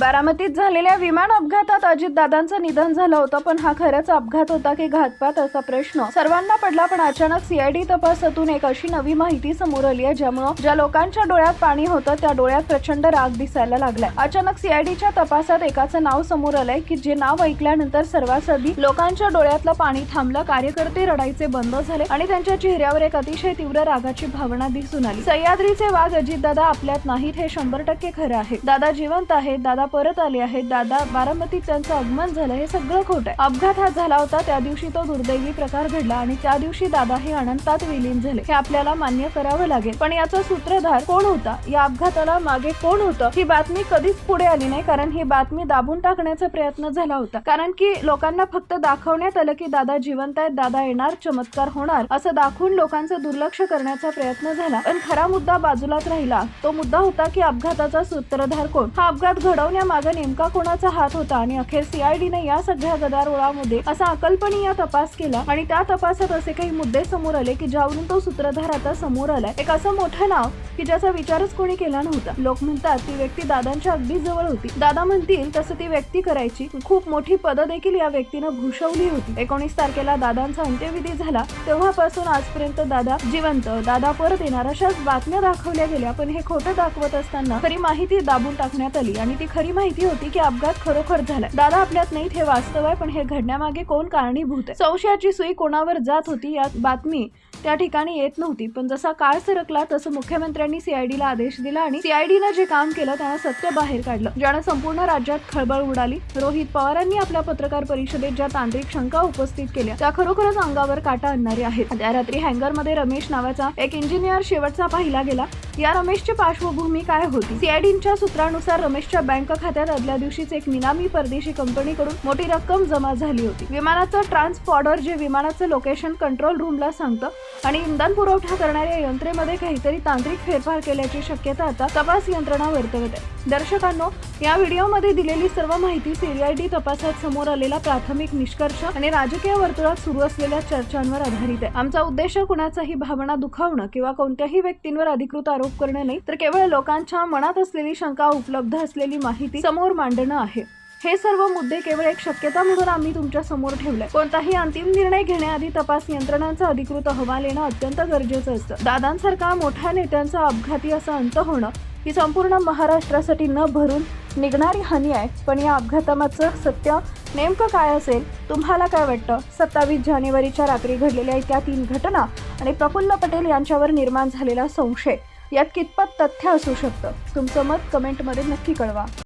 बारामतीत झालेल्या विमान अपघातात अजितदादांचं निधन झालं होतं, पण हा खरंच अपघात होता की घातपात असा प्रश्न सर्वांना पडला। पण अचानक सीआयडी तपासातून एक अशी नवी माहिती समोर आली आहे, ज्यामुळे ज्या लोकांच्या डोळ्यात पाणी होतं त्या डोळ्यात प्रचंड राग दिसायला लागलाय। अचानक सीआयडीच्या तपासात एकाचं नाव समोर आलंय की जे नाव ऐकल्यानंतर सर्वात आधी लोकांच्या डोळ्यातलं पाणी थांबलं, कार्यकर्ते रडायचे बंद झाले आणि त्यांच्या चेहऱ्यावर एक अतिशय तीव्र रागाची भावना दिसून आली। सह्याद्रीचे वाघ अजितदादा आपल्यात नाहीत हे 100% खरं आहे। दादा जिवंत आहेत, दादा परत आले आहेत, दादा बारामतीत त्यांचं आगमन झालं हे सगळं खोटं आहे। अपघात हा झाला होता, त्या दिवशी तो दुर्दैवी प्रकार घडला आणि त्या दिवशी दादा हे अनंतात विलीन झाले, हे आपल्याला मान्य करावं लागेल। पण याचा सूत्रधार कोण होता, या अपघाताला मागे कोण होतं, ही बातमी कधीच पुढे आली नाही, कारण ही बातमी दाबून टाकण्याचा प्रयत्न झाला होता। कारण की लोकांना फक्त दाखवण्यात आलं की दादा जिवंत आहेत, दादा येणार, चमत्कार होणार असं दाखवून लोकांचं दुर्लक्ष करण्याचा प्रयत्न झाला। पण खरा मुद्दा बाजूलाच राहिला। तो मुद्दा होता की अपघाताचा सूत्रधार कोण, हा अपघात घडवण्यामागे नेमका कोणाचा हात होता। आणि अखेर सीआयडीने या सगळ्या गदारोळामध्ये असा अकल्पनीय तपास केला आणि त्या तपासात असे काही मुद्दे समोर आले की ज्यावरून तो सूत्रधार आता समोर आलाय। एक असं मोठं नाव की ज्याचा विचारच कोणी केला नव्हता। लोक म्हणतात ती व्यक्ती दादांच्या अगदी जवळ होती, दादा म्हणतील तसं ती व्यक्ती करायची, खूप मोठी पद देखील या व्यक्तीनं भूषवली होती। 19 तारखेला दादांचा अंत्यविधी झाला, तेव्हापासून आजपर्यंत दादा जिवंत, दादा परत येणार अशाच बातम्या दाखवल्या गेल्या। पण हे खोटं दाखवत असताना खरी माहिती दाबून टाकण्यात आली आणि ती खरी माहिती होती की अपघात खरोखर झालाय, दादा आपल्यात नाहीत हे वास्तव आहे। पण हे घडण्यामागे कोण कारणीभूत आहे, संशयाची सुई कोणावर जात होती, या बातमी त्या ठिकाणी येत नव्हती। पण जसा काळ सरकला तसं मुख्यमंत्र्यांनी सीआयडीला आदेश दिला आणि सीआयडीनं जे काम केलं त्यानं सत्य बाहेर काढलं, ज्यानं संपूर्ण राज्यात खळबळ उडाली। रोहित पवारांनी आपल्या पत्रकार परिषदेत ज्या तांत्रिक शंका उपस्थित केल्या त्या खरोखरच अंगावर काटा आणणाऱ्या आहेत। त्या रात्री हँगरमध्ये रमेश नावाचा एक इंजिनियर शेवटचा पाहिला गेला। या रमेशची पार्श्वभूमी काय होती, सीआयडीच्या सूत्रानुसार रमेशच्या बँक खात्यात आदल्या दिवशीच एक निनामी परदेशी कंपनीकडून मोठी रक्कम जमा झाली होती। विमानाचं ट्रान्सपॉन्डर जे विमानाचं लोकेशन कंट्रोल रूमला सांगतं आणि इंधन पुरवठा करणाऱ्या यंत्रेमध्ये काहीतरी तांत्रिक फेरफार केल्याची शक्यता आता तपास यंत्रणा वर्तवत आहे। दर्शकांनो, या व्हिडिओमध्ये दिलेली सर्व माहिती सीआयडी तपासात समोर आलेला प्राथमिक निष्कर्ष आणि राजकीय वर्तुळात सुरू असलेल्या चर्चांवर आधारित आहे। आमचा उद्देश कुणाचाही भावना दुखावणं किंवा कोणत्याही व्यक्तींवर अधिकृत आरोप करणं नाही, तर केवळ लोकांच्या मनात असलेली शंका, उपलब्ध असलेली माहिती समोर मांडणं आहे। हे सर्व मुद्दे केवळ एक शक्यता म्हणून आम्ही तुमच्या समोर ठेवले। कोणताही अंतिम निर्णय घेण्याआधी तपास यंत्रणांचा अधिकृत अहवाल येणं अत्यंत गरजेचं असतं। दादांसारखा मोठ्या नेत्यांचा अपघाती असा अंत होणं ही संपूर्ण महाराष्ट्रासाठी न भरून निघणारी हानी आहे। पण या अपघातामागचं सत्य नेमकं काय असेल, तुम्हाला काय वाटतं? 27 जानेवारीच्या रात्री घडलेल्या त्या 3 घटना आणि प्रफुल्ल पटेल यांच्यावर निर्माण झालेला संशय, यात कितपत तथ्य असू शकतं? तुमचं मत कमेंटमध्ये नक्की कळवा।